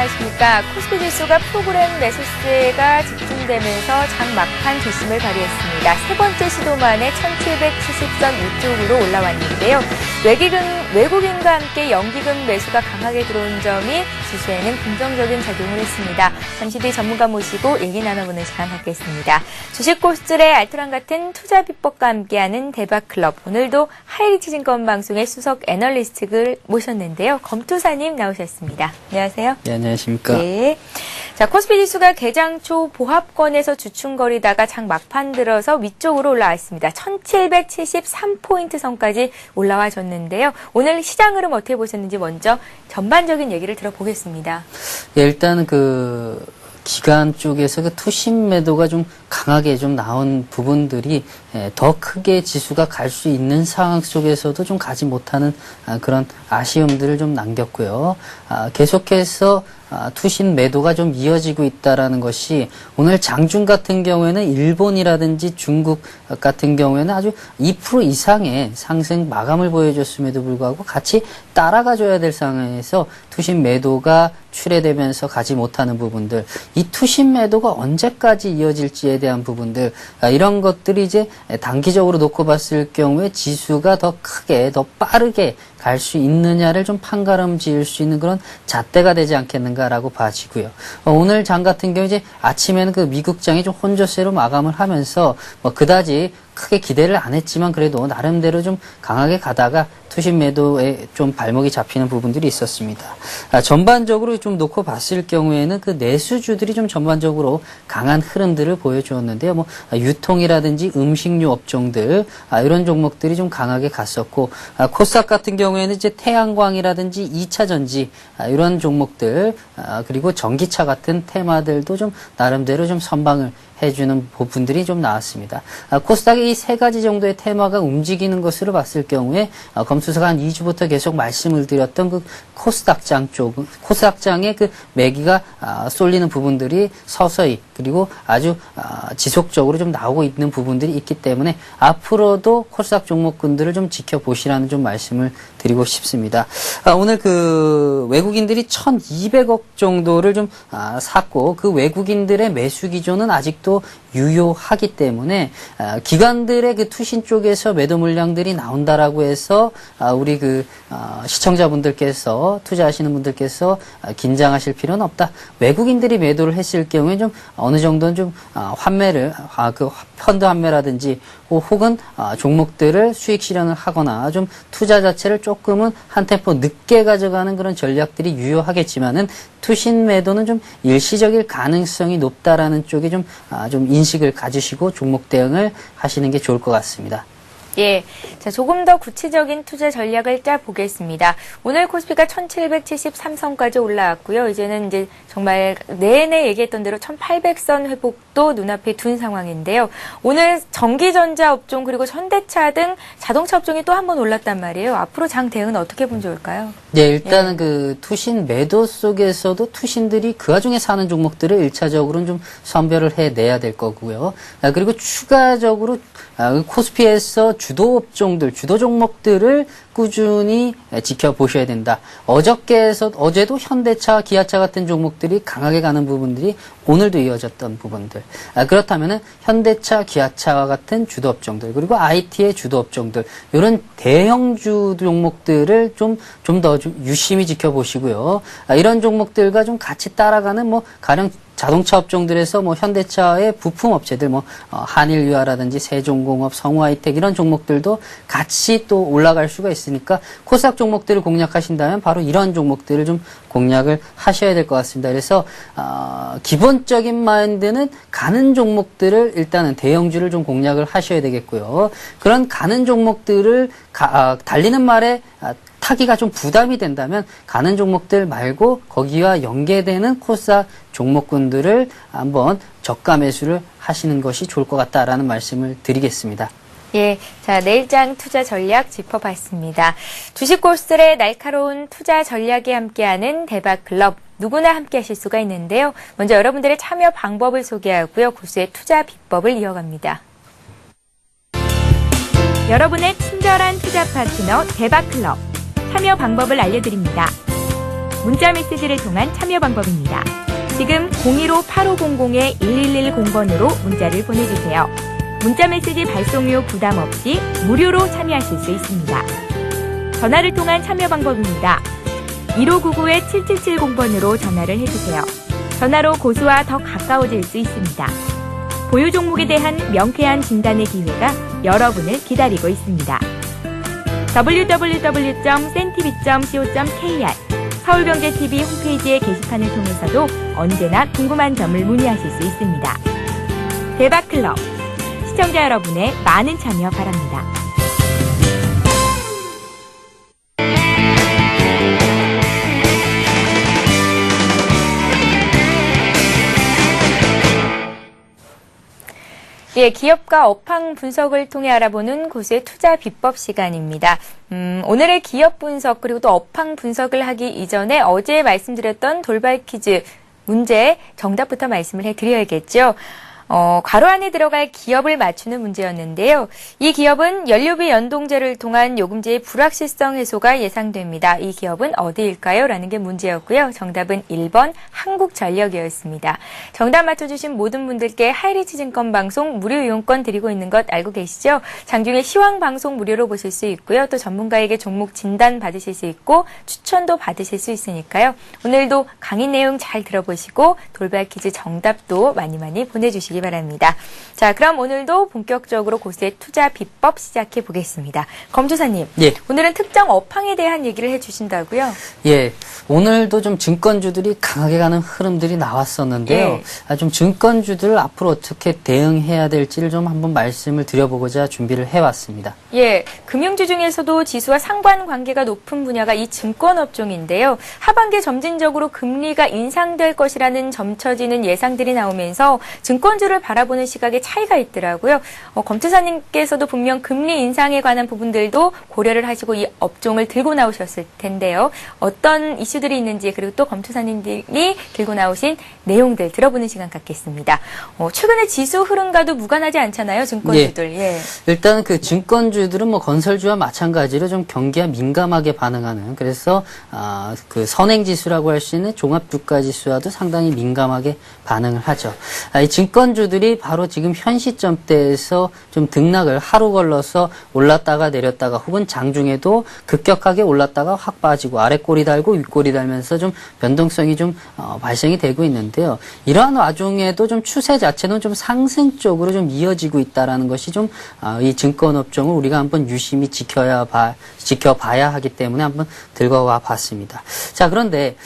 안녕하십니까. 코스피 지수가 프로그램 매수세가 집중되면서 장 막판 조심을 발휘했습니다. 세 번째 시도 만에 1770선 위쪽으로 올라왔는데요. 외국인과 함께 연기금 매수가 강하게 들어온 점이 지수에는 긍정적인 작용을 했습니다. 잠시 뒤 전문가 모시고 얘기 나눠보는 시간 갖겠습니다. 주식 고수들의 알토란 같은 투자 비법과 함께하는 대박클럽. 오늘도 하이리치증권 방송의 수석 애널리스트를 모셨는데요. 검투사님 나오셨습니다. 안녕하세요. 네, 안녕하십니까. 네. 자, 코스피 지수가 개장 초 보합권에서 주춤거리다가 장 막판 들어서 위쪽으로 올라왔습니다. 1773포인트 선까지 올라와 줬는데요. 오늘 시장 흐름 어떻게 보셨는지 먼저 전반적인 얘기를 들어보겠습니다. 예, 일단 기관 쪽에서 투신 매도가 좀 강하게 좀 나온 부분들이 더 크게 지수가 갈 수 있는 상황 속에서도 좀 가지 못하는 그런 아쉬움들을 좀 남겼고요. 계속해서 투신 매도가 좀 이어지고 있다라는 것이 오늘 장중 같은 경우에는 일본이라든지 중국 같은 경우에는 아주 2% 이상의 상승 마감을 보여줬음에도 불구하고 같이 따라가줘야 될 상황에서 투신 매도가 출회되면서 가지 못하는 부분들, 이 투신 매도가 언제까지 이어질지에 대한 부분들, 이런 것들이 이제 단기적으로 놓고 봤을 경우에 지수가 더 크게, 더 빠르게 갈 수 있느냐를 좀 판가름 지을 수 있는 그런 잣대가 되지 않겠는가라고 봐지고요. 오늘 장 같은 경우 이제 아침에는 미국장이 좀 혼조세로 마감을 하면서 그다지 크게 기대를 안 했지만 그래도 나름대로 좀 강하게 가다가 투신 매도에 좀 발목이 잡히는 부분들이 있었습니다. 전반적으로 좀 놓고 봤을 경우에는 내수주들이 좀 전반적으로 강한 흐름들을 보여주었는데요. 유통이라든지 음식료 업종들, 이런 종목들이 좀 강하게 갔었고, 코스닥 같은 경우에는 이제 태양광이라든지 2차 전지, 이런 종목들, 그리고 전기차 같은 테마들도 좀 나름대로 좀 선방을 해주는 부분들이 좀 나왔습니다. 코스닥의 이 세 가지 정도의 테마가 움직이는 것으로 봤을 경우에 검수사가 한 2주부터 계속 말씀을 드렸던 코스닥장 쪽, 코스닥장의 매기가 쏠리는 부분들이 서서히 그리고 아주 지속적으로 좀 나오고 있는 부분들이 있기 때문에 앞으로도 코스닥 종목군들을 좀 지켜보시라는 좀 말씀을 드리고 싶습니다. 오늘 외국인들이 1,200억 정도를 좀 샀고 외국인들의 매수 기조는 아직도 유효하기 때문에 기관들의 투신 쪽에서 매도 물량들이 나온다라고 해서 우리 시청자분들께서 투자하시는 분들께서 긴장하실 필요는 없다. 외국인들이 매도를 했을 경우에 좀 어느 정도는 좀 환매를 펀드 환매라든지 혹은 종목들을 수익 실현을 하거나 좀 투자 자체를 조금은 한 템포 늦게 가져가는 그런 전략들이 유효하겠지만은 투신 매도는 좀 일시적일 가능성이 높다라는 쪽에 좀 인식을 가지시고 종목 대응을 하시는 게 좋을 것 같습니다. 예. 자, 조금 더 구체적인 투자 전략을 짜보겠습니다. 오늘 코스피가 1773선까지 올라왔고요. 이제는 이제 정말 내내 얘기했던 대로 1800선 회복도 눈앞에 둔 상황인데요. 오늘 전기전자 업종 그리고 현대차 등 자동차 업종이 또 한 번 올랐단 말이에요. 앞으로 장 대응은 어떻게 보면 좋을까요? 네, 일단은 투신 매도 속에서도 투신들이 그 와중에 사는 종목들을 1차적으로는 좀 선별을 해내야 될 거고요. 그리고 추가적으로 코스피에서 주도 업종들, 주도 종목들을 꾸준히 지켜보셔야 된다. 어제도 현대차, 기아차 같은 종목들이 강하게 가는 부분들이 오늘도 이어졌던 부분들. 그렇다면은 현대차, 기아차와 같은 주도 업종들, 그리고 IT의 주도 업종들, 이런 대형주 종목들을 좀 더 유심히 지켜보시고요. 이런 종목들과 좀 같이 따라가는 가령 자동차 업종들에서 현대차의 부품 업체들, 한일유아라든지 세종공업, 성우하이텍 이런 종목들도 같이 또 올라갈 수가 있으니까 코스닥 종목들을 공략하신다면 바로 이런 종목들을 좀 공략을 하셔야 될 것 같습니다. 그래서 기본적인 마인드는 가는 종목들을 일단은 대형주를 좀 공략을 하셔야 되겠고요. 그런 가는 종목들을 달리는 말에 타기가 좀 부담이 된다면 가는 종목들 말고 거기와 연계되는 코스닥 종목군들을 한번 저가 매수를 하시는 것이 좋을 것 같다라는 말씀을 드리겠습니다. 예, 자, 내일장 투자 전략 짚어봤습니다. 주식 고수들의 날카로운 투자 전략이 함께하는 대박클럽. 누구나 함께 하실 수가 있는데요. 먼저 여러분들의 참여 방법을 소개하고요. 고수의 투자 비법을 이어갑니다. 여러분의 친절한 투자 파트너 대박클럽. 참여 방법을 알려드립니다. 문자 메시지를 통한 참여 방법입니다. 지금 015-8500-1110번으로 문자를 보내주세요. 문자 메시지 발송료 부담 없이 무료로 참여하실 수 있습니다. 전화를 통한 참여 방법입니다. 1599-7770번으로 전화를 해주세요. 전화로 고수와 더 가까워질 수 있습니다. 보유 종목에 대한 명쾌한 진단의 기회가 여러분을 기다리고 있습니다. www.cntv.co.kr 서울경제TV 홈페이지의 게시판을 통해서도 언제나 궁금한 점을 문의하실 수 있습니다. 대박클럽, 시청자 여러분의 많은 참여 바랍니다. 예, 기업가 업황 분석을 통해 알아보는 고수의 투자 비법 시간입니다. 오늘의 기업 분석 그리고 또 업황 분석을 하기 이전에 어제 말씀드렸던 돌발 퀴즈 문제 정답부터 말씀을 해드려야겠죠. 괄호 안에 들어갈 기업을 맞추는 문제였는데요. 이 기업은 연료비 연동제를 통한 요금제의 불확실성 해소가 예상됩니다. 이 기업은 어디일까요? 라는 게 문제였고요. 정답은 1번 한국전력이었습니다. 정답 맞춰주신 모든 분들께 하이리치 증권 방송 무료 이용권 드리고 있는 것 알고 계시죠? 장중에 시황 방송 무료로 보실 수 있고요. 또 전문가에게 종목 진단 받으실 수 있고 추천도 받으실 수 있으니까요. 오늘도 강의 내용 잘 들어보시고 돌발 퀴즈 정답도 많이 보내주시기 바랍니다. 자, 그럼 오늘도 본격적으로 고수의 투자 비법 시작해 보겠습니다. 검조사님, 예. 오늘은 특정 업황에 대한 얘기를 해주신다고요? 예, 오늘도 좀 증권주들이 강하게 가는 흐름들이 나왔었는데요. 예. 좀 증권주들 앞으로 어떻게 대응해야 될지를 좀 한번 말씀을 드려보고자 준비를 해왔습니다. 예, 금융주 중에서도 지수와 상관관계가 높은 분야가 이 증권업종인데요. 하반기에 점진적으로 금리가 인상될 것이라는 점쳐지는 예상들이 나오면서 증권주를 바라보는 시각에 차이가 있더라고요. 검투사님께서도 분명 금리 인상에 관한 부분들도 고려를 하시고 이 업종을 들고 나오셨을 텐데요. 어떤 이슈들이 있는지 그리고 또 검투사님들이 들고 나오신 내용들 들어보는 시간 갖겠습니다. 최근에 지수 흐름과도 무관하지 않잖아요, 증권주들. 예. 일단 그 증권주들은 뭐 건설주와 마찬가지로 좀 경기에 민감하게 반응하는, 그래서 그 선행지수라고 할 수 있는 종합주가지수와도 상당히 민감하게 반응을 하죠. 이 증권주들이 바로 지금 현 시점대에서 좀 등락을 하루 걸러서 올랐다가 내렸다가 혹은 장중에도 급격하게 올랐다가 확 빠지고 아래 꼬리 달고 윗꼬리 달면서 좀 변동성이 좀 발생이 되고 있는데요. 이러한 와중에도 좀 추세 자체는 좀 상승 쪽으로 좀 이어지고 있다라는 것이 좀 이 증권업종을 우리가 한번 유심히 지켜봐야 하기 때문에 한번 들고 와 봤습니다. 자, 그런데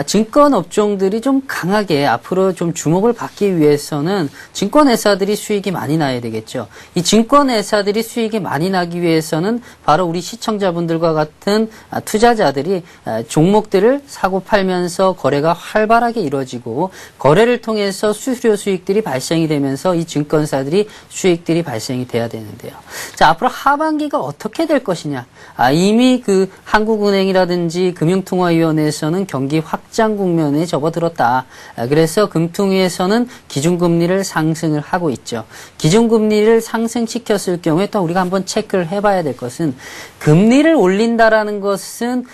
증권업종들이 좀 강하게 앞으로 좀 주목을 받기 위해서는 증권회사들이 수익이 많이 나야 되겠죠. 이 증권회사들이 수익이 많이 나기 위해서는 바로 우리 시청자분들과 같은 투자자들이 종목들을 사고 팔면서 거래가 활발하게 이루어지고 거래를 통해서 수수료 수익들이 발생이 되면서 이 증권사들이 수익들이 발생이 돼야 되는데요. 자, 앞으로 하반기가 어떻게 될 것이냐. 이미 그 한국은행이라든지 금융통화위원회에서는 경기 확장 국면에 접어들었다. 그래서 금통위에서는 기준금리를 상승을 하고 있죠. 기준금리를 상승시켰을 경우에 또 우리가 한번 체크를 해봐야 될 것은 금리를 올린다라는 것은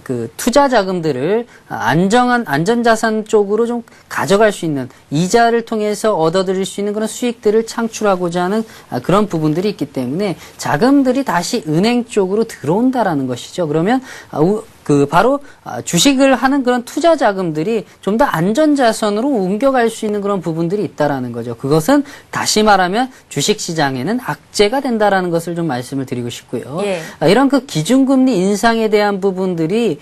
그 투자 자금들을 안전자산 쪽으로 좀 가져갈 수 있는, 이자를 통해서 얻어들일 수 있는 그런 수익들을 창출하고자 하는 그런 부분들이 있기 때문에 자금들이 다시 은행 쪽으로 들어온다라는 것이죠. 그러면 바로 주식을 하는 그런 투자 자금들이 좀 더 안전자산으로 옮겨갈 수 있는 그런 부분들이 있다라는 거죠. 그것은 다시 말하면 주식시장에는 악재가 된다라는 것을 좀 말씀을 드리고 싶고요. 예. 이런 그 기준금리 인상에 대한 부분들이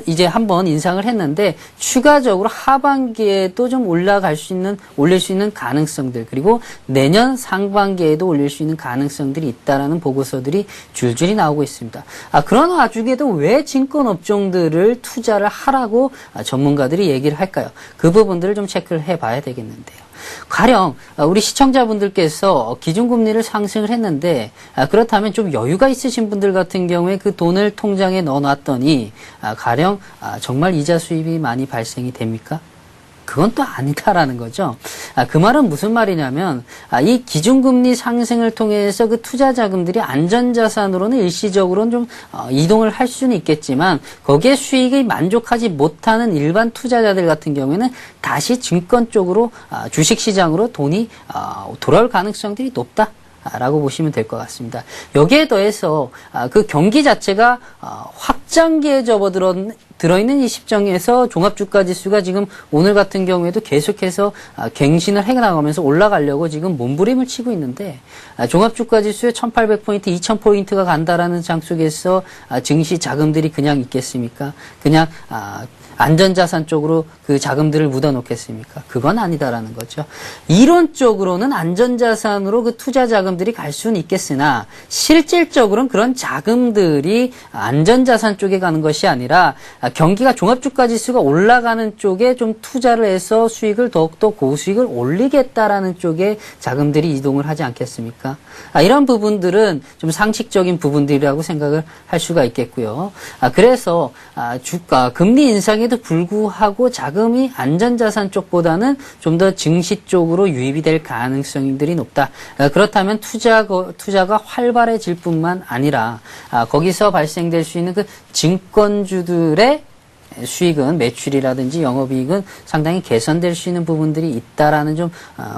이제 한 번 인상을 했는데 추가적으로 하반기에도 좀 올릴 수 있는 가능성들, 그리고 내년 상반기에도 올릴 수 있는 가능성들이 있다라는 보고서들이 줄줄이 나오고 있습니다. 그런 와중에도 왜 증권업종들을 투자를 하라고 전문가들이 얘기를 할까요? 그 부분들을 좀 체크를 해봐야 되겠는데요. 가령 우리 시청자분들께서 기준금리를 상승을 했는데 그렇다면 좀 여유가 있으신 분들 같은 경우에 그 돈을 통장에 넣어놨더니 가령 정말 이자 수입이 많이 발생이 됩니까? 그건 또 아니다라는 거죠. 그 말은 무슨 말이냐면 이 기준금리 상승을 통해서 그 투자 자금들이 안전자산으로는 일시적으로는 좀 이동을 할 수는 있겠지만 거기에 수익이 만족하지 못하는 일반 투자자들 같은 경우에는 다시 증권 쪽으로 주식시장으로 돈이 돌아올 가능성들이 높다. 라고 보시면 될 것 같습니다. 여기에 더해서 그 경기 자체가 확장기에 들어있는 이 시점에서 종합주가지수가 지금 오늘 같은 경우에도 계속해서 갱신을 해나가면서 올라가려고 지금 몸부림을 치고 있는데 종합주가지수에 1800포인트, 2000포인트가 간다라는 장 속에서 증시 자금들이 그냥 있겠습니까? 그냥 안전자산 쪽으로 그 자금들을 묻어놓겠습니까? 그건 아니다라는 거죠. 이론적으로는 안전자산으로 그 투자 자금들이 갈 수는 있겠으나 실질적으로는 그런 자금들이 안전자산 쪽에 가는 것이 아니라 경기가 종합주가지수가 올라가는 쪽에 좀 투자를 해서 수익을 더욱더 고수익을 올리겠다라는 쪽에 자금들이 이동을 하지 않겠습니까? 이런 부분들은 좀 상식적인 부분들이라고 생각을 할 수가 있겠고요. 그래서 주가 금리 인상에도 불구하고 자금이 안전자산 쪽보다는 좀 더 증시 쪽으로 유입이 될 가능성들이 높다. 그렇다면 투자가 활발해질 뿐만 아니라 거기서 발생될 수 있는 그 증권주들의 수익은 매출이라든지 영업이익은 상당히 개선될 수 있는 부분들이 있다라는 좀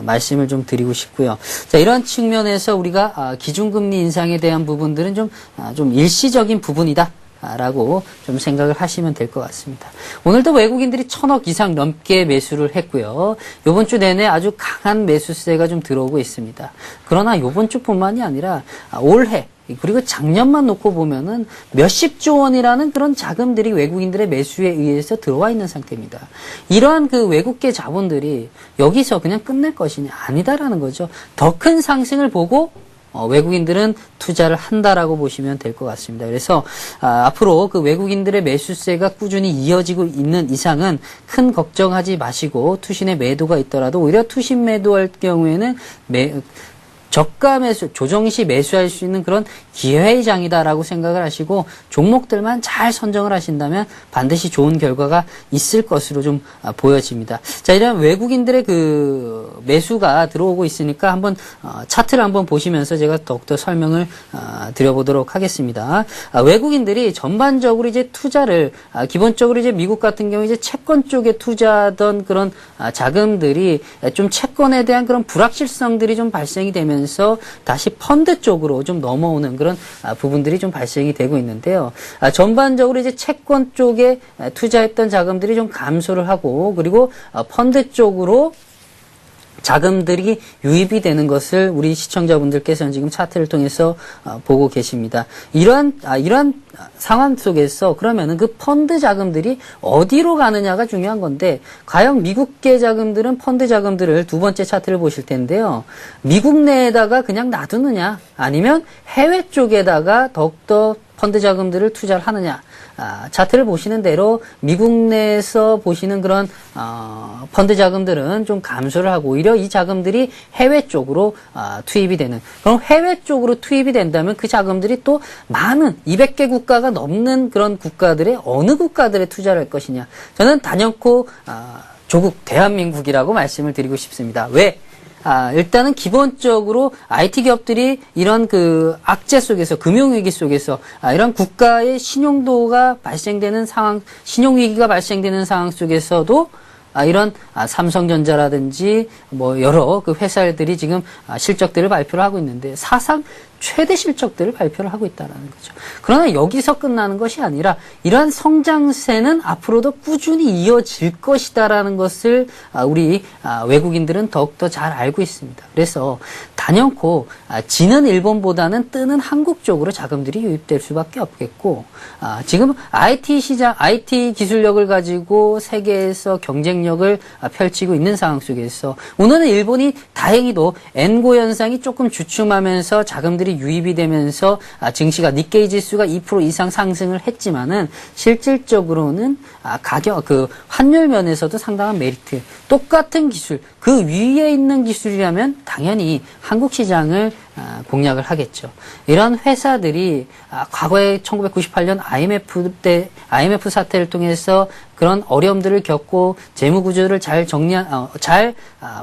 말씀을 좀 드리고 싶고요. 자, 이런 측면에서 우리가 기준금리 인상에 대한 부분들은 좀 일시적인 부분이다. 라고 좀 생각을 하시면 될 것 같습니다. 오늘도 외국인들이 1000억 이상 넘게 매수를 했고요. 요번 주 내내 아주 강한 매수세가 좀 들어오고 있습니다. 그러나 요번 주뿐만이 아니라 올해 그리고 작년만 놓고 보면은 몇십조 원이라는 그런 자금들이 외국인들의 매수에 의해서 들어와 있는 상태입니다. 이러한 그 외국계 자본들이 여기서 그냥 끝낼 것이냐? 아니다라는 거죠. 더 큰 상승을 보고 외국인들은 투자를 한다라고 보시면 될 것 같습니다. 그래서 앞으로 그 외국인들의 매수세가 꾸준히 이어지고 있는 이상은 큰 걱정하지 마시고 투신의 매도가 있더라도 오히려 투신 매도할 경우에는 저가 매수, 조정시 매수할 수 있는 그런 기회의 장이다라고 생각을 하시고 종목들만 잘 선정을 하신다면 반드시 좋은 결과가 있을 것으로 좀 보여집니다. 자, 이런 외국인들의 그 매수가 들어오고 있으니까 한번 차트를 한번 보시면서 제가 더욱더 설명을 드려보도록 하겠습니다. 외국인들이 전반적으로 이제 투자를 기본적으로 이제 미국 같은 경우 이제 채권 쪽에 투자하던 그런 자금들이 좀 채권에 대한 그런 불확실성들이 좀 발생이 되면서 다시 펀드 쪽으로 좀 넘어오는 그런 부분들이 좀 발생이 되고 있는데요. 전반적으로 이제 채권 쪽에 투자했던 자금들이 좀 감소를 하고 그리고 펀드 쪽으로 자금들이 유입이 되는 것을 우리 시청자분들께서는 지금 차트를 통해서 보고 계십니다. 이러한 상황 속에서 그러면은 그 펀드 자금들이 어디로 가느냐가 중요한 건데 과연 미국계 자금들은 펀드 자금들을 두 번째 차트를 보실 텐데요. 미국 내에다가 그냥 놔두느냐 아니면 해외 쪽에다가 더욱더 펀드 자금들을 투자를 하느냐. 차트를 보시는 대로 미국 내에서 보시는 그런 펀드 자금들은 좀 감소를 하고 오히려 이 자금들이 해외 쪽으로 투입이 되는 그럼 해외 쪽으로 투입이 된다면 그 자금들이 또 많은 200개 국가가 넘는 그런 국가들의 어느 국가들에 투자를 할 것이냐 저는 단연코 조국 대한민국이라고 말씀을 드리고 싶습니다. 왜? 일단은 기본적으로 IT 기업들이 이런 그 악재 속에서 금융위기 속에서 이런 국가의 신용도가 발생되는 상황, 신용위기가 발생되는 상황 속에서도 이런 삼성전자라든지 뭐 여러 그 회사들이 지금 실적들을 발표를 하고 있는데 사상 최대 실적들을 발표를 하고 있다는 거죠. 그러나 여기서 끝나는 것이 아니라 이러한 성장세는 앞으로도 꾸준히 이어질 것이다라는 것을 우리 외국인들은 더욱더 잘 알고 있습니다. 그래서 단연코 지는 일본보다는 뜨는 한국 쪽으로 자금들이 유입될 수밖에 없겠고 지금 IT 시장, IT 기술력을 가지고 세계에서 경쟁력을 펼치고 있는 상황 속에서 오늘은 일본이 다행히도 엔고 현상이 조금 주춤하면서 자금들이 유입이 되면서 증시가 니케이 지수가 2% 이상 상승을 했지만은 실질적으로는 가격 그 환율 면에서도 상당한 메리트 똑같은 기술 그 위에 있는 기술이라면 당연히 한국 시장을 공략을 하겠죠. 이런 회사들이 과거에 1998년 IMF 사태를 통해서 그런 어려움들을 겪고 재무 구조를 잘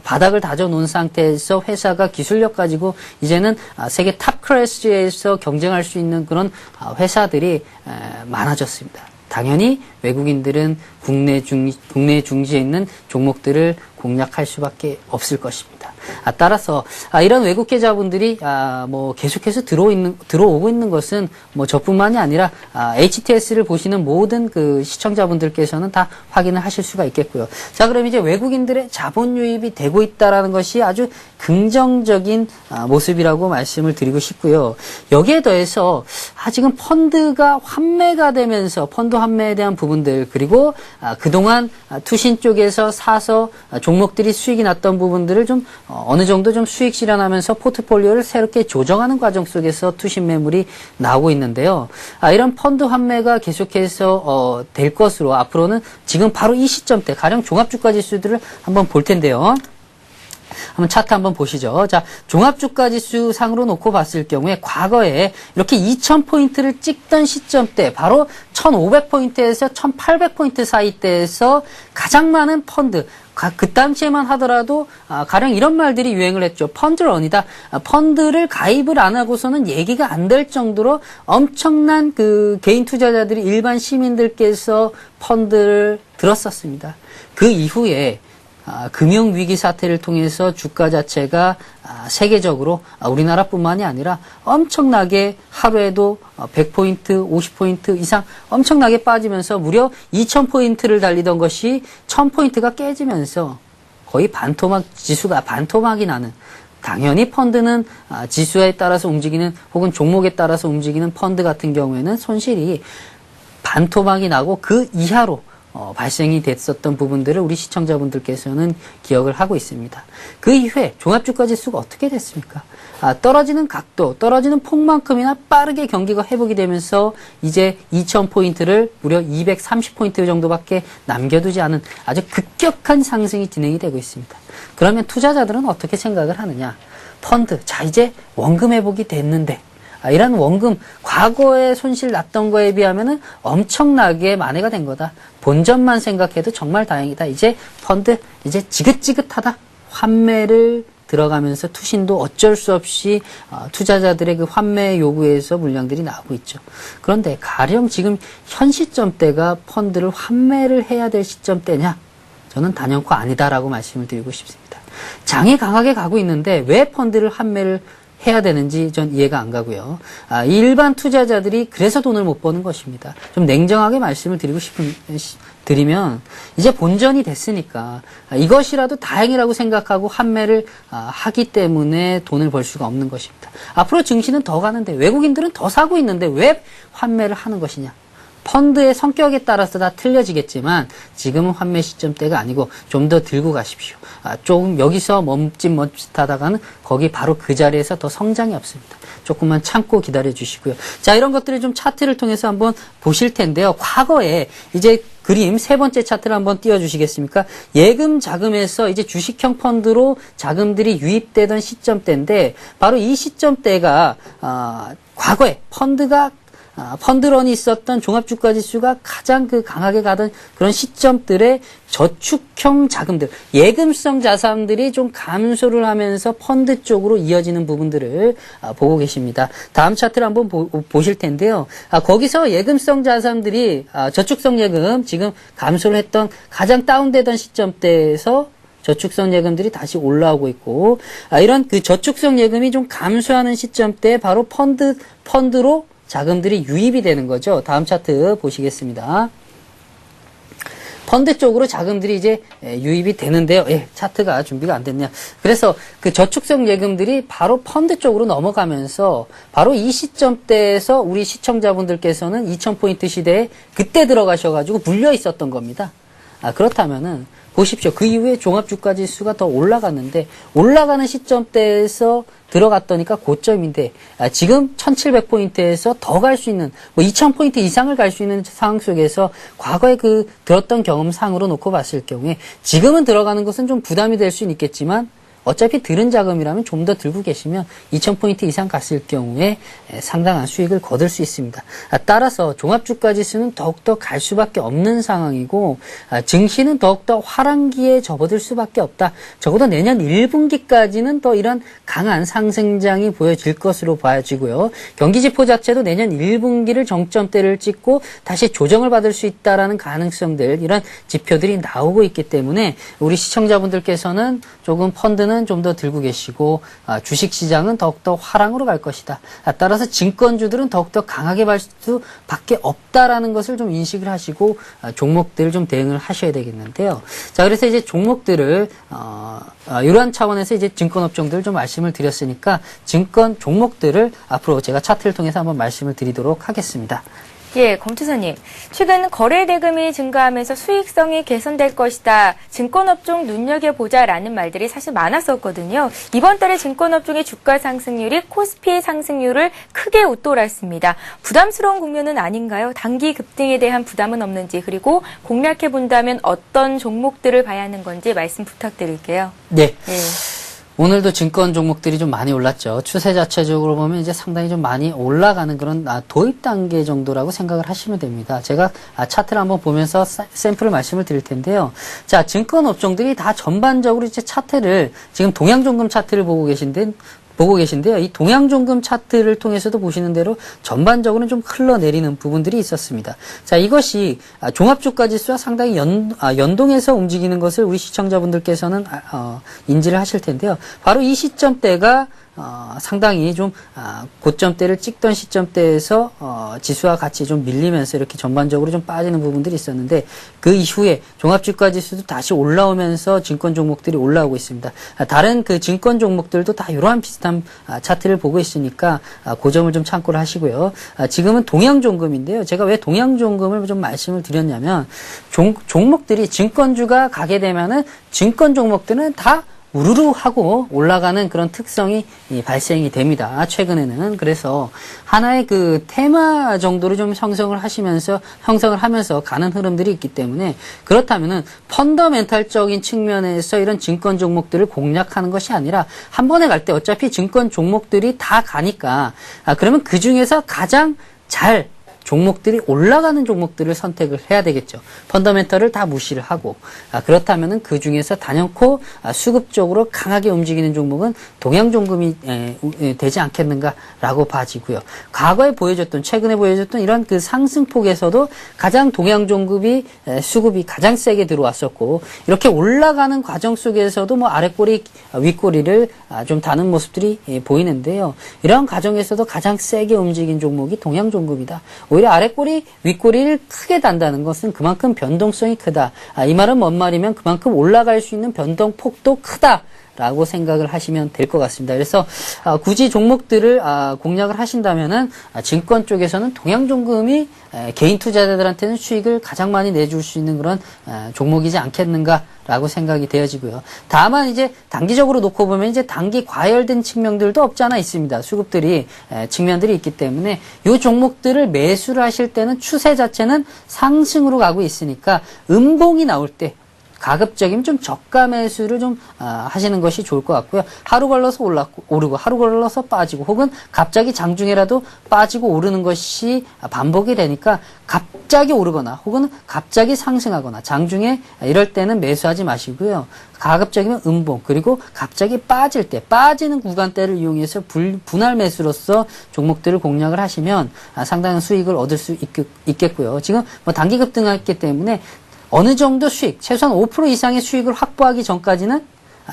바닥을 다져놓은 상태에서 회사가 기술력 가지고 이제는 세계 탑 클래스에서 경쟁할 수 있는 그런 회사들이 많아졌습니다. 당연히 외국인들은 국내 중지에 있는 종목들을 공략할 수밖에 없을 것입니다. 따라서 이런 외국 계좌분들이 계속해서 들어오고 있는 것은 저뿐만이 아니라 HTS를 보시는 모든 그 시청자분들께서는 다 확인을 하실 수가 있겠고요. 자, 그럼 이제 외국인들의 자본 유입이 되고 있다라는 것이 아주 긍정적인 모습이라고 말씀을 드리고 싶고요. 여기에 더해서 지금 펀드가 환매가 되면서 펀드 환매에 대한 부분들, 그리고 그동안 투신 쪽에서 사서 종목들이 수익이 났던 부분들을 좀 어느 정도 좀 수익 실현하면서 포트폴리오를 새롭게 조정하는 과정 속에서 투신 매물이 나오고 있는데요. 이런 펀드 환매가 계속해서 될 것으로 앞으로는 지금 바로 이 시점대 가령 종합주가 지수들을 한번 볼 텐데요. 한번 차트 한번 보시죠. 자, 종합주가지수 상으로 놓고 봤을 경우에 과거에 이렇게 2000포인트를 찍던 시점대, 바로 1500포인트에서 1800포인트 사이대에서 가장 많은 펀드, 그 당시에만 하더라도 가령 이런 말들이 유행을 했죠. 펀드런이다. 펀드를 가입을 안 하고서는 얘기가 안 될 정도로 엄청난 그 개인 투자자들이, 일반 시민들께서 펀드를 들었었습니다. 그 이후에 금융위기 사태를 통해서 주가 자체가 세계적으로 우리나라뿐만이 아니라 엄청나게 하루에도 100포인트, 50포인트 이상 엄청나게 빠지면서 무려 2000포인트를 달리던 것이 1000포인트가 깨지면서 거의 지수가 반토막이 나는, 당연히 펀드는 지수에 따라서 움직이는 혹은 종목에 따라서 움직이는 펀드 같은 경우에는 손실이 반토막이 나고 그 이하로 발생이 됐었던 부분들을 우리 시청자분들께서는 기억을 하고 있습니다. 그 이후에 종합주가지수가 어떻게 됐습니까? 떨어지는 각도, 떨어지는 폭만큼이나 빠르게 경기가 회복이 되면서 이제 2000포인트를 무려 230포인트 정도밖에 남겨두지 않은 아주 급격한 상승이 진행이 되고 있습니다. 그러면 투자자들은 어떻게 생각을 하느냐? 펀드, 자 이제 원금 회복이 됐는데 이런 원금, 과거에 손실 났던 거에 비하면은 엄청나게 만회가 된 거다. 본전만 생각해도 정말 다행이다. 이제 펀드, 이제 지긋지긋하다. 환매를 들어가면서 투신도 어쩔 수 없이 투자자들의 그 환매 요구에서 물량들이 나오고 있죠. 그런데 가령 지금 현 시점대가 펀드를 환매를 해야 될 시점대냐? 저는 단연코 아니다라고 말씀을 드리고 싶습니다. 장이 강하게 가고 있는데 왜 펀드를 환매를 해야 되는지 전 이해가 안 가고요. 일반 투자자들이 그래서 돈을 못 버는 것입니다. 좀 냉정하게 말씀을 드리면 이제 본전이 됐으니까 이것이라도 다행이라고 생각하고 환매를 하기 때문에 돈을 벌 수가 없는 것입니다. 앞으로 증시는 더 가는데 외국인들은 더 사고 있는데 왜 환매를 하는 것이냐? 펀드의 성격에 따라서 다 틀려지겠지만 지금은 환매 시점대가 아니고 좀 더 들고 가십시오. 조금 여기서 멈칫하다가는 거기 바로 그 자리에서 더 성장이 없습니다. 조금만 참고 기다려 주시고요. 자, 이런 것들을 좀 차트를 통해서 한번 보실 텐데요. 과거에 이제 그림 세 번째 차트를 한번 띄워주시겠습니까? 예금 자금에서 이제 주식형 펀드로 자금들이 유입되던 시점대인데 바로 이 시점대가 과거에 펀드런이 있었던 종합주가지수가 가장 강하게 가던 그런 시점들의 저축형 자금들, 예금성 자산들이 좀 감소를 하면서 펀드 쪽으로 이어지는 부분들을 보고 계십니다. 다음 차트를 한번 보실 텐데요. 거기서 예금성 자산들이 저축성 예금 지금 감소를 했던 가장 다운되던 시점대에서 저축성 예금들이 다시 올라오고 있고, 이런 그 저축성 예금이 좀 감소하는 시점대에 바로 펀드로 자금들이 유입이 되는 거죠. 다음 차트 보시겠습니다. 펀드 쪽으로 자금들이 이제 유입이 되는데요. 차트가 준비가 안 됐네요. 그래서 그 저축성 예금들이 바로 펀드 쪽으로 넘어가면서 바로 이 시점대에서 우리 시청자분들께서는 2000포인트 시대에 그때 들어가셔가지고 물려 있었던 겁니다. 그렇다면은 보십시오. 그 이후에 종합주가지수가 더 올라갔는데 올라가는 시점대에서 들어갔더니까 고점인데 지금 1700포인트에서 더 갈 수 있는 2000포인트 이상을 갈 수 있는 상황 속에서 과거에 들었던 경험상으로 놓고 봤을 경우에 지금은 들어가는 것은 좀 부담이 될 수는 있겠지만 어차피 들은 자금이라면 좀 더 들고 계시면 2,000포인트 이상 갔을 경우에 상당한 수익을 거둘 수 있습니다. 따라서 종합주가지수는 더욱더 갈 수밖에 없는 상황이고 증시는 더욱더 화랑기에 접어들 수밖에 없다. 적어도 내년 1분기까지는 더 이런 강한 상승장이 보여질 것으로 봐지고요. 경기지표 자체도 내년 1분기를 정점대를 찍고 다시 조정을 받을 수 있다라는 가능성들, 이런 지표들이 나오고 있기 때문에 우리 시청자분들께서는 조금 펀드는 좀 더 들고 계시고 주식시장은 더욱더 화랑으로 갈 것이다. 따라서 증권주들은 더욱더 강하게 갈 수밖에 없다라는 것을 좀 인식을 하시고 종목들 좀 대응을 하셔야 되겠는데요. 자, 그래서 이제 종목들을 이러한 차원에서 이제 증권업종들 좀 말씀을 드렸으니까 증권 종목들을 앞으로 제가 차트를 통해서 한번 말씀을 드리도록 하겠습니다. 예, 검투사님. 최근 거래 대금이 증가하면서 수익성이 개선될 것이다. 증권업종 눈여겨보자라는 말들이 사실 많았었거든요. 이번 달에 증권업종의 주가 상승률이 코스피의 상승률을 크게 웃돌았습니다. 부담스러운 국면은 아닌가요? 단기 급등에 대한 부담은 없는지, 그리고 공략해본다면 어떤 종목들을 봐야 하는 건지 말씀 부탁드릴게요. 네. 예. 오늘도 증권 종목들이 좀 많이 올랐죠. 추세 자체적으로 보면 이제 상당히 좀 많이 올라가는 그런 도입 단계 정도라고 생각을 하시면 됩니다. 제가 차트를 한번 보면서 샘플을 말씀을 드릴 텐데요. 자, 증권 업종들이 다 전반적으로 이제 차트를, 지금 동양종금 차트를 보고 계신데요. 이 동양종금 차트를 통해서도 보시는 대로 전반적으로는 좀 흘러내리는 부분들이 있었습니다. 자, 이것이 종합주가지수와 상당히 연동해서 움직이는 것을 우리 시청자분들께서는 인지를 하실 텐데요. 바로 이 시점대가 상당히 좀 고점대를 찍던 시점대에서 지수와 같이 좀 밀리면서 이렇게 전반적으로 좀 빠지는 부분들이 있었는데, 그 이후에 종합주가지수도 다시 올라오면서 증권 종목들이 올라오고 있습니다. 다른 그 증권 종목들도 다 이러한 비슷한 차트를 보고 있으니까 그 점을 좀 참고를 하시고요. 지금은 동양종금인데요. 제가 왜 동양종금을 좀 말씀을 드렸냐면, 종목들이 증권주가 가게 되면은 증권 종목들은 다 우르르 하고 올라가는 그런 특성이 발생이 됩니다. 최근에는. 그래서 하나의 그 테마 정도로 좀 형성을 하면서 가는 흐름들이 있기 때문에, 그렇다면은 펀더멘탈적인 측면에서 이런 증권 종목들을 공략하는 것이 아니라 한 번에 갈 때 어차피 증권 종목들이 다 가니까 그러면 그 중에서 가장 잘 종목들이 올라가는 종목들을 선택을 해야 되겠죠. 펀더멘털을 다 무시를 하고, 그렇다면은 그 중에서 단연코 수급적으로 강하게 움직이는 종목은 동양종금이 되지 않겠는가라고 봐지고요. 과거에 최근에 보여줬던 이런 그 상승폭에서도 가장 동양종금이 수급이 가장 세게 들어왔었고, 이렇게 올라가는 과정 속에서도 뭐 아랫꼬리, 윗꼬리를 좀 다는 모습들이 보이는데요. 이러한 과정에서도 가장 세게 움직인 종목이 동양종금이다. 오히려 아랫꼬리, 윗꼬리를 크게 단다는 것은 그만큼 변동성이 크다. 이 말은 뭔 말이면 그만큼 올라갈 수 있는 변동폭도 크다. 라고 생각을 하시면 될 것 같습니다. 그래서 굳이 종목들을 공략을 하신다면은 증권 쪽에서는 동양종금이 개인 투자자들한테는 수익을 가장 많이 내줄 수 있는 그런 종목이지 않겠는가라고 생각이 되어지고요. 다만 이제 단기적으로 놓고 보면 이제 단기 과열된 측면들도 없지 않아 있습니다. 측면들이 있기 때문에 이 종목들을 매수를 하실 때는 추세 자체는 상승으로 가고 있으니까 음봉이 나올 때 가급적이면 좀 저가 매수를 좀 하시는 것이 좋을 것 같고요. 하루 걸러서 오르고 하루 걸러서 빠지고, 혹은 갑자기 장중에라도 빠지고 오르는 것이 반복이 되니까 갑자기 오르거나 혹은 갑자기 상승하거나 장중에 이럴 때는 매수하지 마시고요. 가급적이면 음봉, 그리고 갑자기 빠질 때, 빠지는 구간대를 이용해서 분할 매수로서 종목들을 공략을 하시면 상당한 수익을 얻을 수 있겠고요. 지금 뭐 단기 급등했기 때문에 어느 정도 수익, 최소한 5% 이상의 수익을 확보하기 전까지는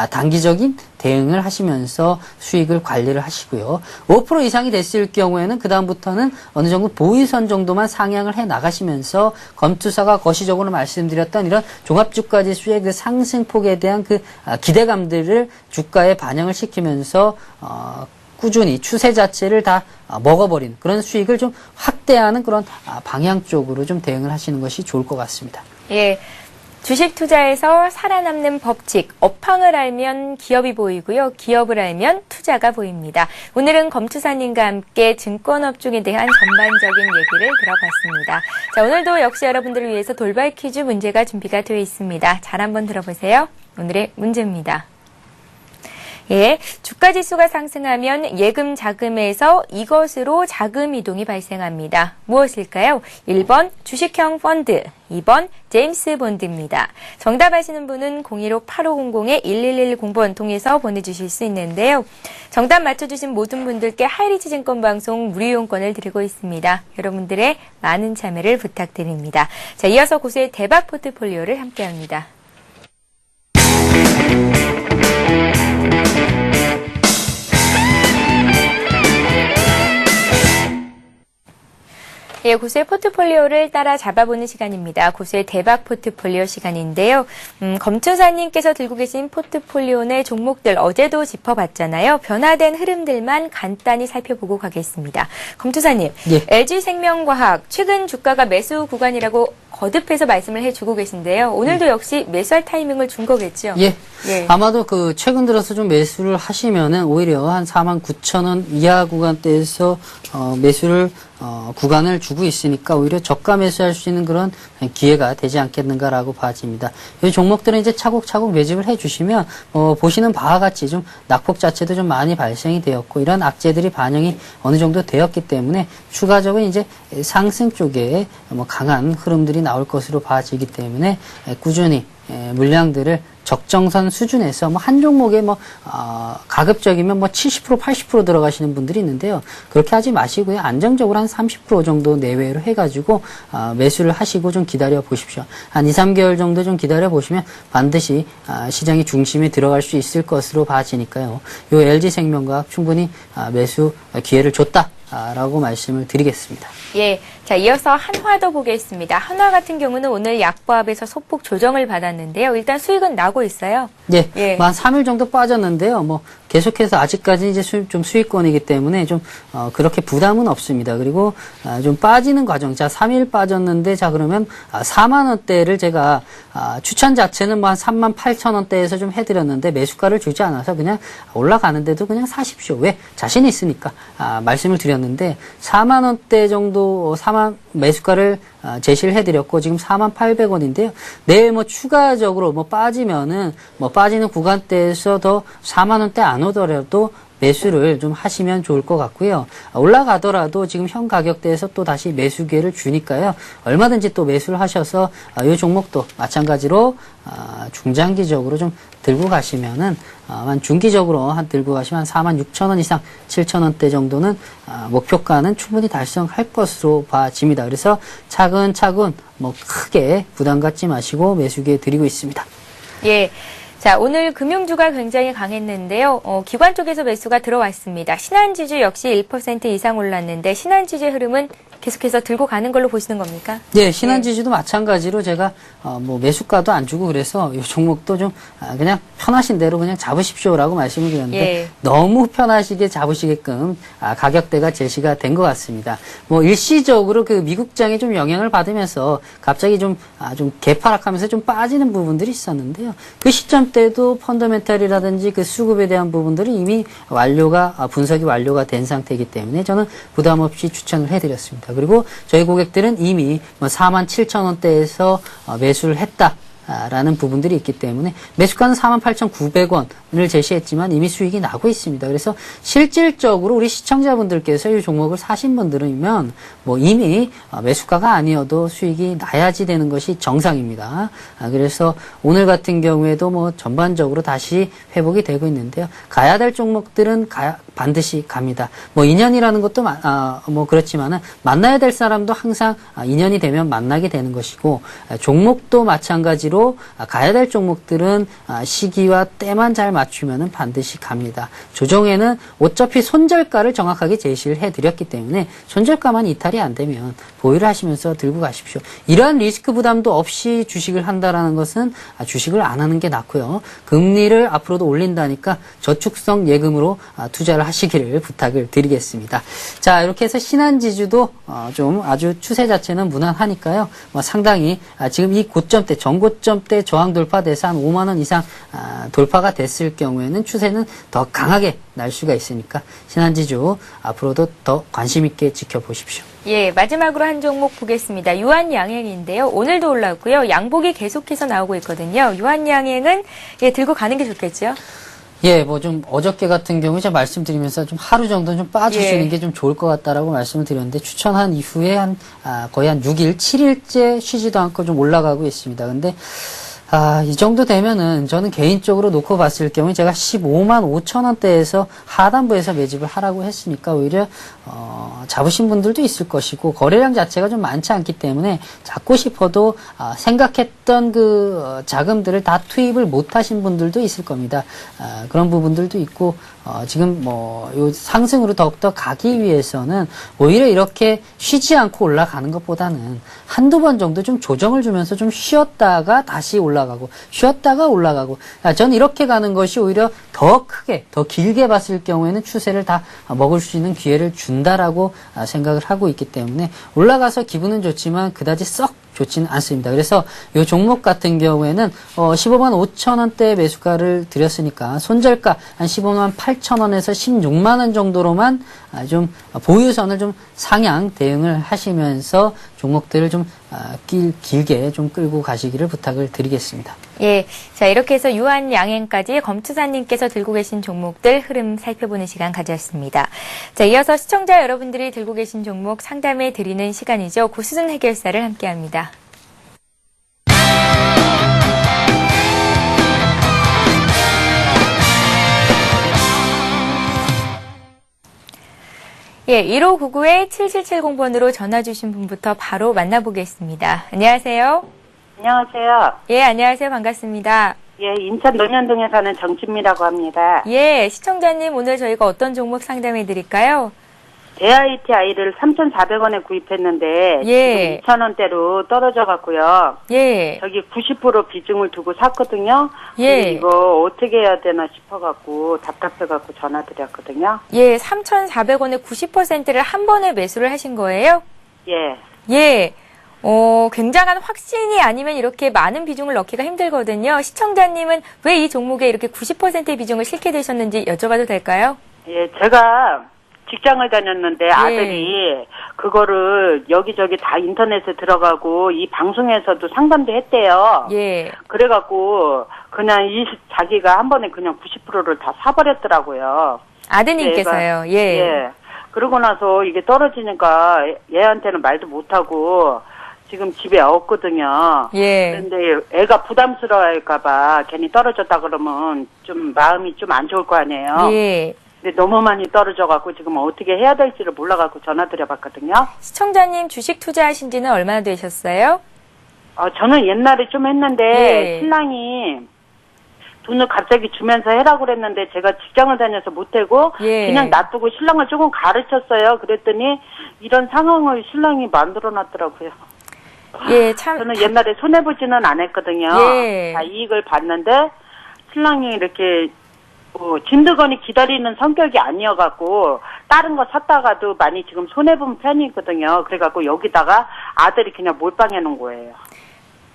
단기적인 대응을 하시면서 수익을 관리를 하시고요. 5% 이상이 됐을 경우에는 그 다음부터는 어느 정도 보유선 정도만 상향을 해 나가시면서 검투사가 거시적으로 말씀드렸던 이런 종합주가지수의 그 상승폭에 대한 그 기대감들을 주가에 반영을 시키면서 꾸준히 추세 자체를 다 먹어버리는 그런 수익을 좀 확대하는 그런 방향 쪽으로 좀 대응을 하시는 것이 좋을 것 같습니다. 예. 주식 투자에서 살아남는 법칙, 업황을 알면 기업이 보이고요. 기업을 알면 투자가 보입니다. 오늘은 검투사님과 함께 증권업종에 대한 전반적인 얘기를 들어봤습니다. 자, 오늘도 역시 여러분들을 위해서 돌발 퀴즈 문제가 준비가 되어 있습니다. 잘 한번 들어보세요. 오늘의 문제입니다. 예, 주가 지수가 상승하면 예금 자금에서 이것으로 자금 이동이 발생합니다. 무엇일까요? 1번 주식형 펀드, 2번 제임스 본드입니다. 정답 아시는 분은 015-8500-1110번 통해서 보내주실 수 있는데요. 정답 맞춰주신 모든 분들께 하이리치 증권방송 무료이용권을 드리고 있습니다. 여러분들의 많은 참여를 부탁드립니다. 자, 이어서 고수의 대박 포트폴리오를 함께합니다. 예, 고수의 포트폴리오를 따라 잡아보는 시간입니다. 고수의 대박 포트폴리오 시간인데요. 검투사님께서 들고 계신 포트폴리오 내 종목들 어제도 짚어봤잖아요. 변화된 흐름들만 간단히 살펴보고 가겠습니다. 검투사님, 예. LG생명과학 최근 주가가 매수 구간이라고 거듭해서 말씀을 해주고 계신데요. 오늘도 역시 매수할 타이밍을 준 거겠죠? 예. 예. 아마도 그 최근 들어서 좀 매수를 하시면은 오히려 한 49,000원 이하 구간대에서 매수를 구간을 주고 있으니까 오히려 저가 매수할 수 있는 그런 기회가 되지 않겠는가라고 봐집니다. 이 종목들은 이제 차곡차곡 매집을 해주시면 보시는 바와 같이 좀 낙폭 자체도 좀 많이 발생이 되었고 이런 악재들이 반영이 어느 정도 되었기 때문에 추가적인 이제 상승 쪽에 강한 흐름들이 나올 것으로 봐지기 때문에 꾸준히 물량들을 적정선 수준에서 한 종목에 가급적이면 70% 80% 들어가시는 분들이 있는데요. 그렇게 하지 마시고요. 안정적으로 한 30% 정도 내외로 해가지고 매수를 하시고 좀 기다려 보십시오. 한 2, 3개월 정도 좀 기다려 보시면 반드시 시장의 중심에 들어갈 수 있을 것으로 봐지니까요. 요 LG생명과학 충분히 매수 기회를 줬다. 라고 말씀을 드리겠습니다. 예. 자, 이어서 한화도 보겠습니다. 한화 같은 경우는 오늘 약보합에서 소폭 조정을 받았는데요. 일단 수익은 나고 있어요. 예. 예. 한 3일 정도 빠졌는데요. 계속해서 아직까지 이제 좀 수익권이기 때문에 좀 그렇게 부담은 없습니다. 그리고 좀 빠지는 과정. 자, 3일 빠졌는데 자 그러면 4만 원대를 제가 추천 자체는 한 38,000원대에서 좀 해드렸는데 매수가를 주지 않아서 그냥 올라가는데도 그냥 사십시오. 왜? 자신 있으니까 말씀을 드렸는데 4만 원대 정도 4만 매수가를 제시를 해드렸고 지금 48,800원인데요. 내일 추가적으로 빠지면은 빠지는 구간대에서 더 4만 원대 안 오더라도 매수를 좀 하시면 좋을 것 같고요. 올라가더라도 지금 현 가격대에서 또 다시 매수 기회를 주니까요. 얼마든지 또 매수를 하셔서 이 종목도 마찬가지로 중장기적으로 좀 들고 가시면은 한 중기적으로 들고 가시면 46,000원 이상 7,000원대 정도는 목표가는 충분히 달성할 것으로 봐집니다. 그래서 차근차근 크게 부담 갖지 마시고 매수 기회 드리고 있습니다. 예. 자, 오늘 금융주가 굉장히 강했는데요. 기관 쪽에서 매수가 들어왔습니다. 신한지주 역시 1% 이상 올랐는데 신한지주의 흐름은 계속해서 들고 가는 걸로 보시는 겁니까? 네, 신한지주도 마찬가지로 제가 매수가도 안 주고 그래서 이 종목도 좀 그냥 편하신 대로 그냥 잡으십시오라고 말씀을 드렸는데 예. 너무 편하시게 잡으시게끔 가격대가 제시가 된 것 같습니다. 일시적으로 그 미국장이 좀 영향을 받으면서 갑자기 좀 개파락하면서 좀 빠지는 부분들이 있었는데요. 그 시점 때도 펀더멘탈이라든지 그 수급에 대한 부분들이 이미 분석이 완료가 된 상태이기 때문에 저는 부담 없이 추천을 해드렸습니다. 그리고 저희 고객들은 이미 47,000원대에서 매수를 했다. 라는 부분들이 있기 때문에 매수가는 48,900원을 제시했지만 이미 수익이 나고 있습니다. 그래서 실질적으로 우리 시청자분들께서 이 종목을 사신 분들이면 이미 매수가가 아니어도 수익이 나야지 되는 것이 정상입니다. 그래서 오늘 같은 경우에도 전반적으로 다시 회복이 되고 있는데요. 가야 될 종목들은 반드시 갑니다. 인연이라는 것도 그렇지만은 만나야 될 사람도 항상 인연이 되면 만나게 되는 것이고 종목도 마찬가지로 가야 될 종목들은 시기와 때만 잘 맞추면은 반드시 갑니다. 조정에는 어차피 손절가를 정확하게 제시를 해드렸기 때문에 손절가만 이탈이 안 되면 보유를 하시면서 들고 가십시오. 이러한 리스크 부담도 없이 주식을 한다라는 것은 주식을 안 하는 게 낫고요. 금리를 앞으로도 올린다니까 저축성 예금으로 투자를 하시기를 부탁을 드리겠습니다. 자, 이렇게 해서 신한지주도 좀 아주 추세 자체는 무난하니까요. 상당히 지금 이 고점대 전고점대 저항 돌파돼서 한 5만 원 이상 돌파가 됐을 경우에는 추세는 더 강하게 날 수가 있으니까 신한지주 앞으로도 더 관심 있게 지켜보십시오. 예, 마지막으로 한 종목 보겠습니다. 유한양행인데요. 오늘도 올랐고요. 양복이 계속해서 나오고 있거든요. 유한양행은 들고 가는 게 좋겠죠? 예, 뭐 좀 어저께 같은 경우에 제가 말씀드리면서 좀 하루 정도 좀 빠주시는 예. 게 좀 좋을 것 같다라고 말씀을 드렸는데 추천한 이후에 거의 한 6일, 7일째 쉬지도 않고 좀 올라가고 있습니다. 근데 이 정도 되면은 저는 개인적으로 놓고 봤을 경우에 제가 15만 5천 원대에서 하단부에서 매집을 하라고 했으니까 오히려 잡으신 분들도 있을 것이고 거래량 자체가 좀 많지 않기 때문에 잡고 싶어도 생각했던 그 자금들을 다 투입을 못 하신 분들도 있을 겁니다. 그런 부분들도 있고 지금 요 상승으로 더욱더 가기 위해서는 오히려 이렇게 쉬지 않고 올라가는 것보다는 한두 번 정도 좀 조정을 주면서 좀 쉬었다가 다시 올라가고 쉬었다가 올라가고 저는 이렇게 가는 것이 오히려 더 크게 더 길게 봤을 경우에는 추세를 다 먹을 수 있는 기회를 준다라고 생각을 하고 있기 때문에 올라가서 기분은 좋지만 그다지 썩 좋지는 않습니다. 그래서 이 종목 같은 경우에는 15만 5천 원대 매수가를 드렸으니까 손절가 한 15만 8천 원에서 16만 원 정도로만 좀 보유선을 좀 상향 대응을 하시면서 종목들을 좀 길게 좀 끌고 가시기를 부탁을 드리겠습니다. 예, 자 이렇게 해서 유한 양행까지 검투사님께서 들고 계신 종목들 흐름 살펴보는 시간 가졌습니다. 자, 이어서 시청자 여러분들이 들고 계신 종목 상담해 드리는 시간이죠. 고수준 해결사를 함께합니다. 예, 1599-7770번으로 전화 주신 분부터 바로 만나보겠습니다. 안녕하세요. 안녕하세요. 예, 안녕하세요. 반갑습니다. 예, 인천 논현동에 사는 정치미라고 합니다. 예, 시청자님 오늘 저희가 어떤 종목 상담해 드릴까요? JITI를 3,400원에 구입했는데 예. 지금 2,000원대로 떨어져 갖고요. 예. 저기 90% 비중을 두고 샀거든요. 예. 근데 이거 어떻게 해야 되나 싶어 갖고 답답해 갖고 전화드렸거든요. 예, 3,400원에 90%를 한 번에 매수를 하신 거예요? 예. 예. 굉장한 확신이 아니면 이렇게 많은 비중을 넣기가 힘들거든요. 시청자님은 왜 이 종목에 이렇게 90%의 비중을 싣게 되셨는지 여쭤봐도 될까요? 예, 제가 직장을 다녔는데 아들이 그거를 여기저기 다 인터넷에 들어가고 이 방송에서도 상담도 했대요. 예. 그래갖고 그냥 자기가 한 번에 그냥 90%를 다 사버렸더라고요. 아드님께서요. 예. 예. 그러고 나서 이게 떨어지니까 얘한테는 말도 못하고 지금 집에 없거든요. 예. 근데 애가 부담스러워할까봐 괜히 떨어졌다 그러면 좀 마음이 좀 안 좋을 거 아니에요. 예. 근데 너무 많이 떨어져갖고 지금 어떻게 해야 될지를 몰라갖고 전화드려봤거든요. 시청자님 주식 투자하신 지는 얼마나 되셨어요? 저는 옛날에 좀 했는데 예. 신랑이 돈을 갑자기 주면서 해라고 그랬는데 제가 직장을 다녀서 못하고 예. 그냥 놔두고 신랑을 조금 가르쳤어요. 그랬더니 이런 상황을 신랑이 만들어놨더라고요. 예, 참. 저는 옛날에 손해보지는 않았거든요. 예. 다 이익을 봤는데 신랑이 이렇게 진드거니 기다리는 성격이 아니어갖고 다른 거 샀다가도 많이 지금 손해본 편이거든요. 그래갖고 여기다가 아들이 그냥 몰빵해 놓은 거예요.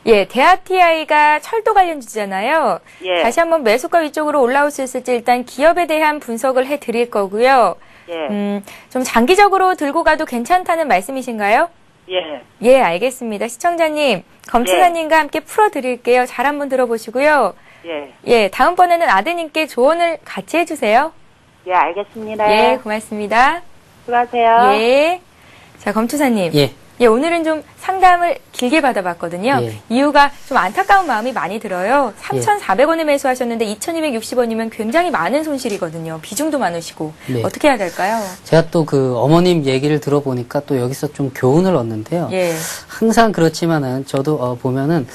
예, 대하TI가 철도 관련주잖아요. 예. 다시 한번 매수가 위쪽으로 올라올 수 있을지 일단 기업에 대한 분석을 해드릴 거고요. 예. 좀 장기적으로 들고 가도 괜찮다는 말씀이신가요? 예. 예, 알겠습니다. 시청자님, 검수사님과 함께 풀어드릴게요. 잘 한번 들어보시고요. 예. 예, 다음번에는 아드님께 조언을 같이 해주세요. 예, 알겠습니다. 예, 고맙습니다. 수고하세요. 예. 자, 검투사님. 예. 예, 오늘은 좀 상담을 길게 받아봤거든요. 예. 이유가 좀 안타까운 마음이 많이 들어요. 3,400원에 매수하셨는데 2,260원이면 굉장히 많은 손실이거든요. 비중도 많으시고. 네. 어떻게 해야 될까요? 제가 또 그 어머님 얘기를 들어보니까 또 여기서 좀 교훈을 얻는데요. 예. 항상 그렇지만은 저도 보면은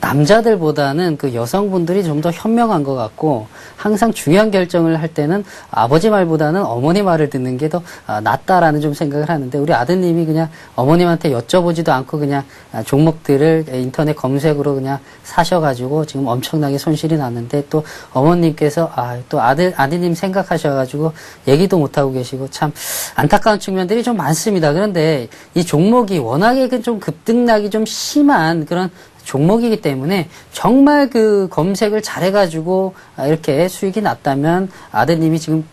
남자들보다는 그 여성분들이 좀 더 현명한 것 같고 항상 중요한 결정을 할 때는 아버지 말보다는 어머니 말을 듣는 게 더 낫다라는 좀 생각을 하는데 우리 아드님이 그냥 어머님한테 여쭤보지도 않고 그냥 종목들을 인터넷 검색으로 그냥 사셔가지고 지금 엄청나게 손실이 났는데 또 어머님께서 또 아드님 생각하셔가지고 얘기도 못하고 계시고 참 안타까운 측면들이 좀 많습니다. 그런데 이 종목이 워낙에 좀 급등락이 좀 심한 그런 종목이기 때문에 정말 그 검색을 잘해가지고 이렇게 수익이 났다면 아드님이 지금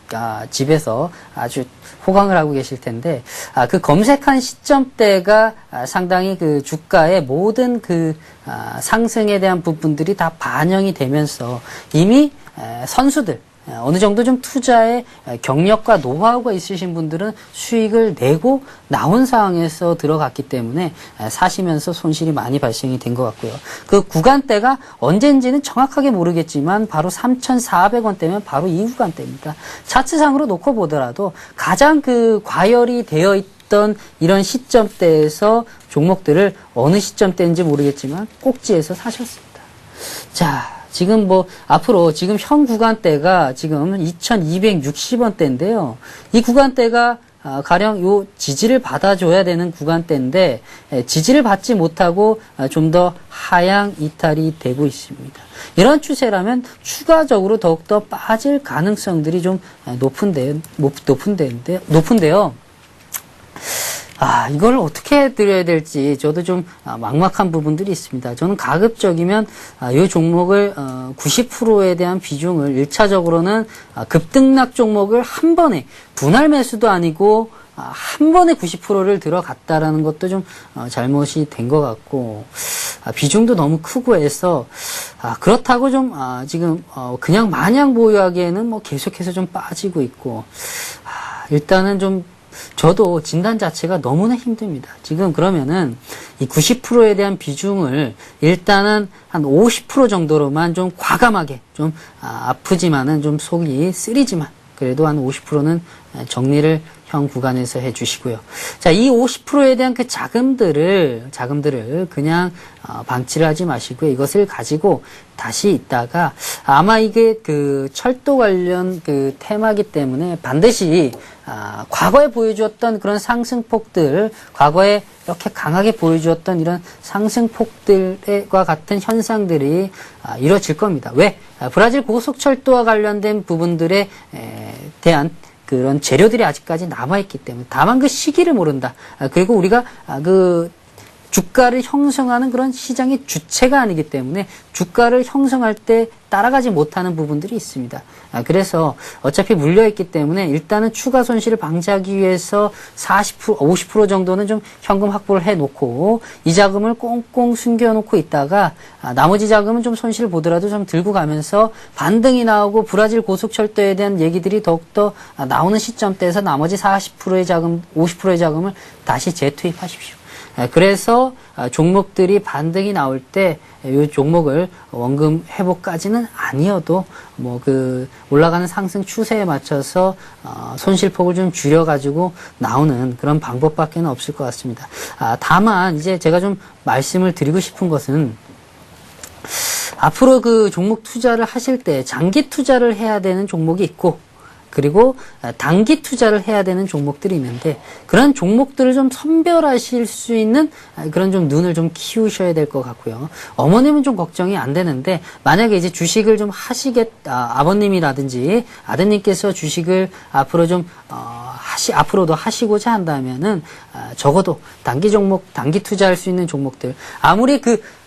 집에서 아주 호강을 하고 계실 텐데, 그 검색한 시점대가 상당히 그 주가의 모든 그 상승에 대한 부분들이 다 반영이 되면서 이미 선수들, 어느 정도 좀 투자에 경력과 노하우가 있으신 분들은 수익을 내고 나온 상황에서 들어갔기 때문에 사시면서 손실이 많이 발생이 된 것 같고요. 그 구간대가 언제인지는 정확하게 모르겠지만 바로 3,400원대면 바로 이 구간대입니다. 차트상으로 놓고 보더라도 가장 그 과열이 되어 있던 이런 시점대에서 종목들을 어느 시점대인지 모르겠지만 꼭지에서 사셨습니다. 자, 지금 앞으로 지금 현 구간대가 지금 2260원대인데요. 이 구간대가 가령 요 지지를 받아줘야 되는 구간대인데, 지지를 받지 못하고 좀 더 하향 이탈이 되고 있습니다. 이런 추세라면 추가적으로 더욱더 빠질 가능성들이 좀 높은데요. 이걸 어떻게 드려야 될지 저도 좀 막막한 부분들이 있습니다. 저는 가급적이면 이 종목을 90%에 대한 비중을 1차적으로는 급등락 종목을 한 번에 분할 매수도 아니고 한 번에 90%를 들어갔다라는 것도 좀 잘못이 된 것 같고, 비중도 너무 크고 해서 그렇다고 좀 지금 그냥 마냥 보유하기에는 계속해서 좀 빠지고 있고, 일단은 좀 저도 진단 자체가 너무나 힘듭니다. 지금 그러면은 이 90%에 대한 비중을 일단은 한 50% 정도로만 좀 과감하게, 좀 아프지만은 좀 속이 쓰리지만 그래도 한 50%는 정리를 현 구간에서 해 주시고요. 자, 이 50%에 대한 그 자금들을 그냥 방치를 하지 마시고요. 이것을 가지고 다시 있다가, 아마 이게 그 철도 관련 그 테마기 때문에 반드시 과거에 보여주었던 그런 상승폭들, 과거에 이렇게 강하게 보여주었던 이런 상승폭들과 같은 현상들이 이루어질 겁니다. 왜? 브라질 고속철도와 관련된 부분들에 대한 그런 재료들이 아직까지 남아있기 때문에, 다만 그 시기를 모른다. 그리고 우리가 그 주가를 형성하는 그런 시장의 주체가 아니기 때문에 주가를 형성할 때 따라가지 못하는 부분들이 있습니다. 그래서 어차피 물려있기 때문에 일단은 추가 손실을 방지하기 위해서 40%, 50% 정도는 좀 현금 확보를 해놓고 이 자금을 꽁꽁 숨겨놓고 있다가 나머지 자금은 좀 손실을 보더라도 좀 들고 가면서 반등이 나오고 브라질 고속철도에 대한 얘기들이 더욱더 나오는 시점대에서 나머지 40%의 자금, 50%의 자금을 다시 재투입하십시오. 그래서 종목들이 반등이 나올 때 이 종목을 원금 회복까지는 아니어도 그 올라가는 상승 추세에 맞춰서 손실폭을 좀 줄여가지고 나오는 그런 방법밖에는 없을 것 같습니다. 다만 이제 제가 좀 말씀을 드리고 싶은 것은, 앞으로 그 종목 투자를 하실 때 장기 투자를 해야 되는 종목이 있고, 그리고 단기 투자를 해야 되는 종목들이 있는데, 그런 종목들을 좀 선별하실 수 있는 그런 좀 눈을 좀 키우셔야 될 것 같고요. 어머님은 좀 걱정이 안 되는데, 만약에 이제 주식을 좀 아버님이라든지 아드님께서 주식을 앞으로 좀 앞으로도 하시고자 한다면은 적어도 단기 종목, 단기 투자할 수 있는 종목들, 아무리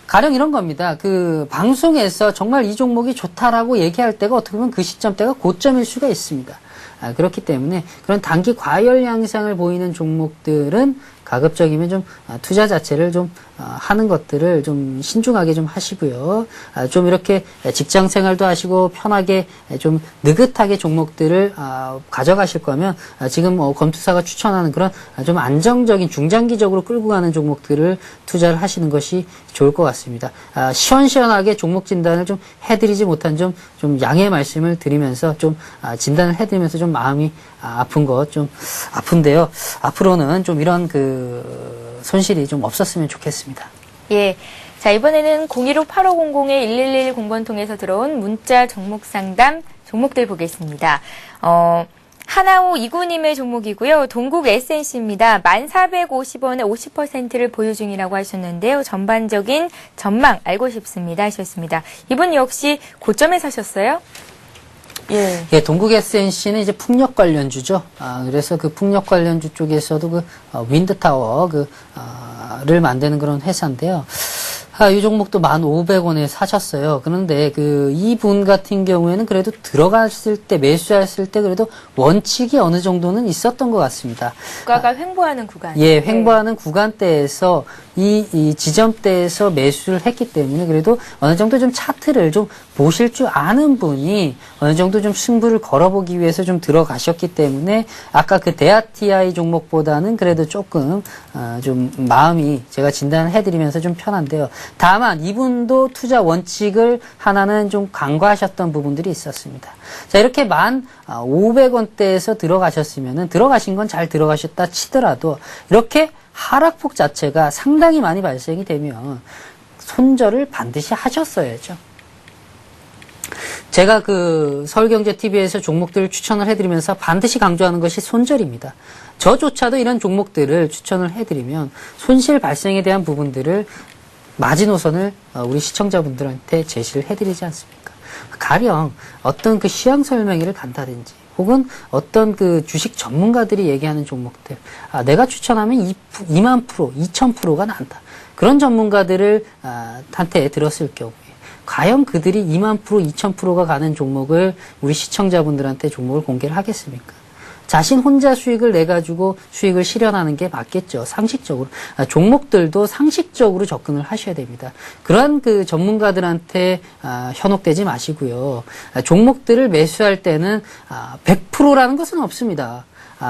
가령 이런 겁니다. 그 방송에서 정말 이 종목이 좋다라고 얘기할 때가 어떻게 보면 그 시점대가 고점일 수가 있습니다. 그렇기 때문에 그런 단기 과열 양상을 보이는 종목들은 가급적이면 좀 투자 자체를 좀 하는 것들을 좀 신중하게 좀 하시고요. 좀 이렇게 직장 생활도 하시고 편하게 좀 느긋하게 종목들을 가져가실 거면 지금 검투사가 추천하는 그런 좀 안정적인 중장기적으로 끌고 가는 종목들을 투자를 하시는 것이 좋을 것 같습니다. 시원시원하게 종목 진단을 좀 해드리지 못한 좀 양해 말씀을 드리면서 좀 진단을 해드리면서 좀 마음이 아픈 것 좀 아픈데요. 앞으로는 좀 이런 손실이 좀 없었으면 좋겠습니다. 예. 자, 이번에는 015-8500-1110번 통해서 들어온 문자 종목 상담 종목들 보겠습니다. 하나호 이구님의 종목이고요. 동국 SNC입니다. 1,450원에 50%를 보유 중이라고 하셨는데요. 전반적인 전망 알고 싶습니다 하셨습니다. 이분 역시 고점에 사셨어요? 예. 예, 동국 SNC는 이제 풍력 관련주죠. 그래서 그 풍력 관련주 쪽에서도 윈드타워 를 만드는 그런 회사인데요. 이 종목도 1,500원에 사셨어요. 그런데 이분 같은 경우에는 그래도 들어갔을 때, 매수했을 때 그래도 원칙이 어느 정도는 있었던 것 같습니다. 주가가 횡보하는 구간. 예, 횡보하는 구간대에서 이 지점대에서 매수를 했기 때문에 그래도 어느 정도 좀 차트를 좀 보실 줄 아는 분이 어느 정도 좀 승부를 걸어보기 위해서 좀 들어가셨기 때문에 아까 그 대아TI 종목보다는 그래도 조금 좀 마음이 제가 진단을 해드리면서 좀 편한데요. 다만 이분도 투자 원칙을 하나는 좀 간과하셨던 부분들이 있었습니다. 자, 이렇게 1,500원대에서 들어가셨으면은 들어가신 건 잘 들어가셨다 치더라도 이렇게 하락폭 자체가 상당히 많이 발생이 되면 손절을 반드시 하셨어야죠. 제가 서울경제TV에서 종목들을 추천을 해드리면서 반드시 강조하는 것이 손절입니다. 저조차도 이런 종목들을 추천을 해드리면 손실 발생에 대한 부분들을 마지노선을 우리 시청자분들한테 제시를 해드리지 않습니까? 가령 어떤 시황 설명회를 간다든지 혹은 어떤 주식 전문가들이 얘기하는 종목들, 내가 추천하면 2만 프로, 2000%가 난다. 그런 전문가들을 한테 들었을 경우에 과연 그들이 2만 프로, 2000%가 가는 종목을 우리 시청자분들한테 종목을 공개를 하겠습니까? 자신 혼자 수익을 내가지고 수익을 실현하는 게 맞겠죠. 상식적으로. 종목들도 상식적으로 접근을 하셔야 됩니다. 그러한 전문가들한테 현혹되지 마시고요. 종목들을 매수할 때는 100%라는 것은 없습니다.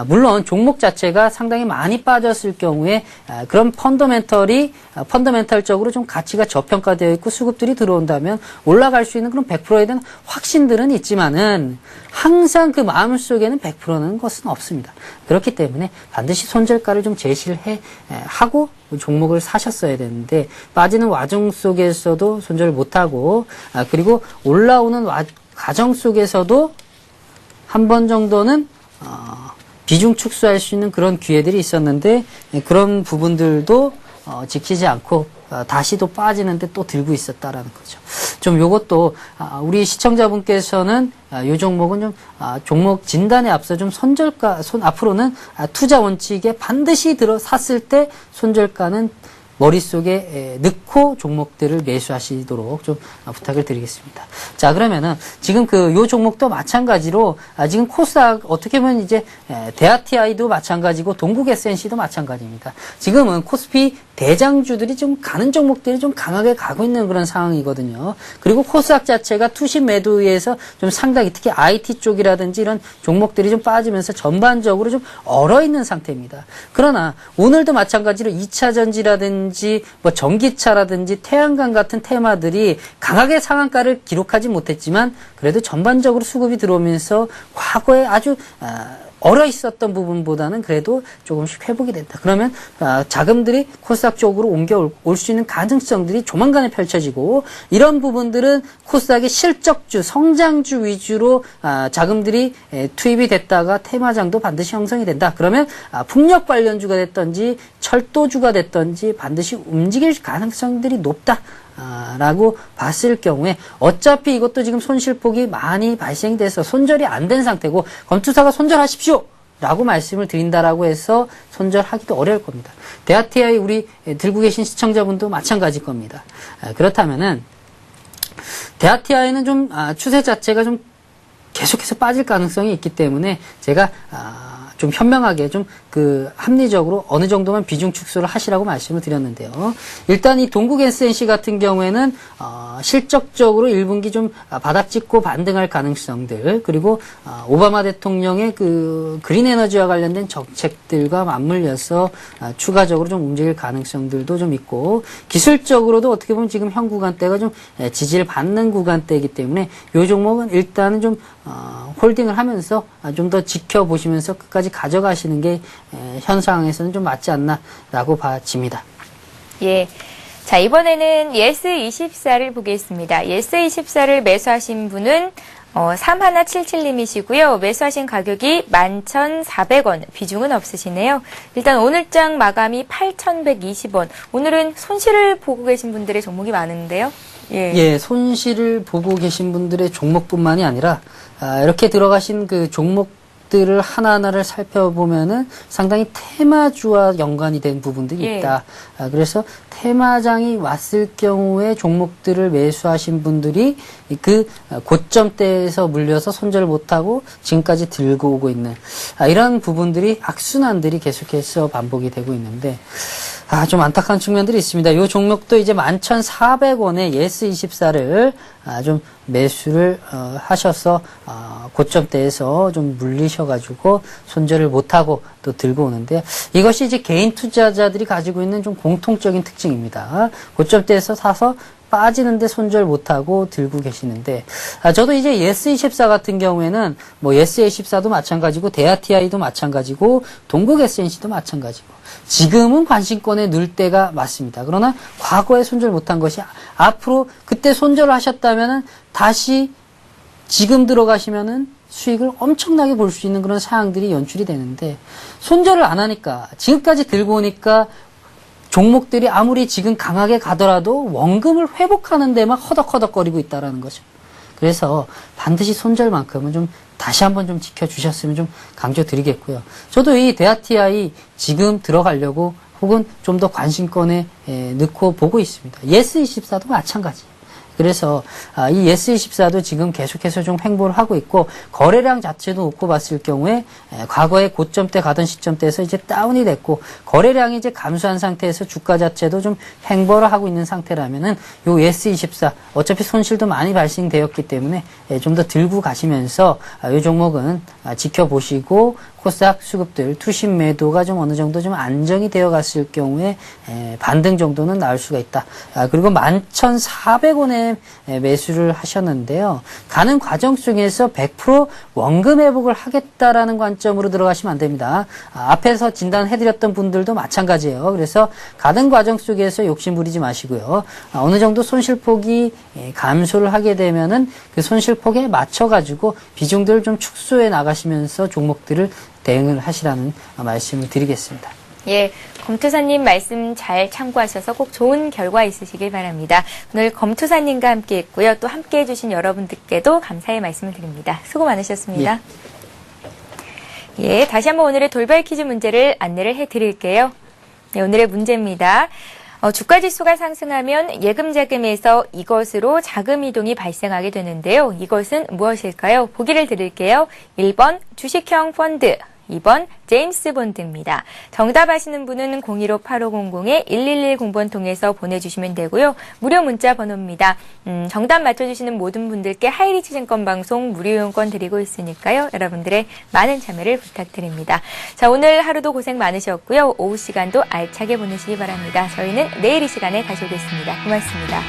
물론 종목 자체가 상당히 많이 빠졌을 경우에 그런 펀더멘털적으로 좀 가치가 저평가되어 있고 수급들이 들어온다면 올라갈 수 있는 그런 100%에 대한 확신들은 있지만은 항상 마음속에는 100%는 것은 없습니다. 그렇기 때문에 반드시 손절가를 좀 제시를 하고 종목을 사셨어야 되는데 빠지는 와중 속에서도 손절을 못하고 그리고 올라오는 과정 속에서도 한 번 정도는 비중 축소할 수 있는 그런 기회들이 있었는데 그런 부분들도 지키지 않고 다시 또 빠지는데 또 들고 있었다라는 거죠. 좀 요것도 우리 시청자분께서는 요 종목은 좀 종목 진단에 앞서 좀 앞으로는 투자 원칙에 반드시 샀을 때 손절가는 머릿속에 넣고 종목들을 매수하시도록 좀 부탁을 드리겠습니다. 자, 그러면은 지금 요 종목도 마찬가지로 지금 코스닥 어떻게 보면 이제 대아TI도 마찬가지고 동국 SNC도 마찬가지입니다. 지금은 코스피 대장주들이 좀 가는 종목들이 좀 강하게 가고 있는 그런 상황이거든요. 그리고 코스닥 자체가 투심 매도에서 좀 상당히 특히 IT 쪽이라든지 이런 종목들이 좀 빠지면서 전반적으로 좀 얼어 있는 상태입니다. 그러나 오늘도 마찬가지로 2차 전지라든지 뭐 전기차라든지 태양광 같은 테마들이 강하게 상한가를 기록하지 못했지만 그래도 전반적으로 수급이 들어오면서 과거에 아주 얼어 있었던 부분보다는 그래도 조금씩 회복이 된다. 그러면 자금들이 코스닥 쪽으로 옮겨올 수 있는 가능성들이 조만간에 펼쳐지고 이런 부분들은 코스닥의 실적주, 성장주 위주로 자금들이 투입이 됐다가 테마장도 반드시 형성이 된다. 그러면 풍력 관련주가 됐든지 철도주가 됐든지 반드시 움직일 가능성들이 높다. 라고 봤을 경우에 어차피 이것도 지금 손실폭이 많이 발생이 돼서 손절이 안 된 상태고 검투사가 손절하십시오 라고 말씀을 드린다라고 해서 손절하기도 어려울 겁니다. 대아TI 우리 들고 계신 시청자분도 마찬가지일 겁니다. 그렇다면은 대아TI는 좀 추세 자체가 좀 계속해서 빠질 가능성이 있기 때문에 제가 좀 현명하게 좀 합리적으로 어느 정도만 비중 축소를 하시라고 말씀을 드렸는데요. 일단 이 동국 SNC 같은 경우에는 실적적으로 1분기 좀 바닥 찍고 반등할 가능성들 그리고 오바마 대통령의 그린 에너지와 관련된 정책들과 맞물려서 추가적으로 좀 움직일 가능성들도 좀 있고 기술적으로도 어떻게 보면 지금 현 구간대가 좀 지지를 받는 구간대이기 때문에 이 종목은 일단은 좀 홀딩을 하면서 좀 더 지켜보시면서 끝까지 가져가시는 게 현 상황에서는 좀 맞지 않나라고 봐집니다. 예. 자, 이번에는 예스24를 보겠습니다. 예스24를 매수하신 분은 3177님이시고요. 매수하신 가격이 11,400원. 비중은 없으시네요. 일단 오늘장 마감이 8,120원. 오늘은 손실을 보고 계신 분들의 종목이 많은데요. 예, 손실을 보고 계신 분들의 종목뿐만이 아니라 이렇게 들어가신 종목 종목들을 하나하나를 살펴보면은 상당히 테마주와 연관이 된 부분들이 예. 있다. 그래서 테마장이 왔을 경우에 종목들을 매수하신 분들이 그 고점대에서 물려서 손절 못하고 지금까지 들고 오고 있는 이런 부분들이 악순환들이 계속해서 반복이 되고 있는데 좀 안타까운 측면들이 있습니다. 이 종목도 이제 11,400원에 예스24를 좀 매수를 하셔서 고점대에서 좀 물리셔가지고 손절을 못하고 또 들고 오는데 이것이 이제 개인 투자자들이 가지고 있는 좀 공통적인 특징입니다. 고점대에서 사서 빠지는데 손절 못하고 들고 계시는데 저도 이제 예스24 같은 경우에는 뭐 예스24도 마찬가지고 대아TI도 마찬가지고 동국 SNC도 마찬가지고 지금은 관심권에 넣을 때가 맞습니다. 그러나 과거에 손절 못한 것이 앞으로 그때 손절을 하셨다면은 다시 지금 들어가시면은 수익을 엄청나게 볼 수 있는 그런 상황들이 연출이 되는데 손절을 안 하니까 지금까지 들고 오니까 종목들이 아무리 지금 강하게 가더라도 원금을 회복하는 데만 허덕허덕거리고 있다라는 거죠. 그래서 반드시 손절만큼은 좀 다시 한번 좀 지켜주셨으면 좀 강조드리겠고요. 저도 이 대아TI 지금 들어가려고 혹은 좀 더 관심권에 넣고 보고 있습니다. 예스24도 마찬가지. 그래서 이 예스24도 지금 계속해서 좀 횡보를 하고 있고 거래량 자체도 놓고 봤을 경우에 과거에 고점대 가던 시점대에서 이제 다운이 됐고 거래량이 이제 감소한 상태에서 주가 자체도 좀 횡보를 하고 있는 상태라면은 요 예스24 어차피 손실도 많이 발생되었기 때문에 좀 더 들고 가시면서 이 종목은 지켜보시고 코스닥 수급들 투심 매도가 좀 어느 정도 좀 안정이 되어 갔을 경우에 반등 정도는 나올 수가 있다. 그리고 11,400원에 매수를 하셨는데요. 가는 과정 속에서 100% 원금 회복을 하겠다라는 관점으로 들어가시면 안 됩니다. 앞에서 진단해드렸던 분들도 마찬가지예요. 그래서 가는 과정 속에서 욕심 부리지 마시고요. 어느 정도 손실폭이 감소를 하게 되면은 그 손실폭에 맞춰가지고 비중들을 좀 축소해 나가시면서 종목들을 대응을 하시라는 말씀을 드리겠습니다. 예, 검투사님 말씀 잘 참고하셔서 꼭 좋은 결과 있으시길 바랍니다. 오늘 검투사님과 함께 했고요. 또 함께 해주신 여러분들께도 감사의 말씀을 드립니다. 수고 많으셨습니다. 예, 다시 한번 오늘의 돌발 퀴즈 문제를 안내를 해드릴게요. 네, 오늘의 문제입니다. 주가지수가 상승하면 예금자금에서 이것으로 자금 이동이 발생하게 되는데요. 이것은 무엇일까요? 보기를 드릴게요. 1번 주식형 펀드, 2번 제임스 본드입니다. 정답 아시는 분은 015-8500-1110번 통해서 보내주시면 되고요. 무료 문자 번호입니다. 정답 맞춰주시는 모든 분들께 하이리치 증권 방송 무료 이용권 드리고 있으니까요. 여러분들의 많은 참여를 부탁드립니다. 자, 오늘 하루도 고생 많으셨고요. 오후 시간도 알차게 보내시기 바랍니다. 저희는 내일 이 시간에 다시 오겠습니다. 고맙습니다.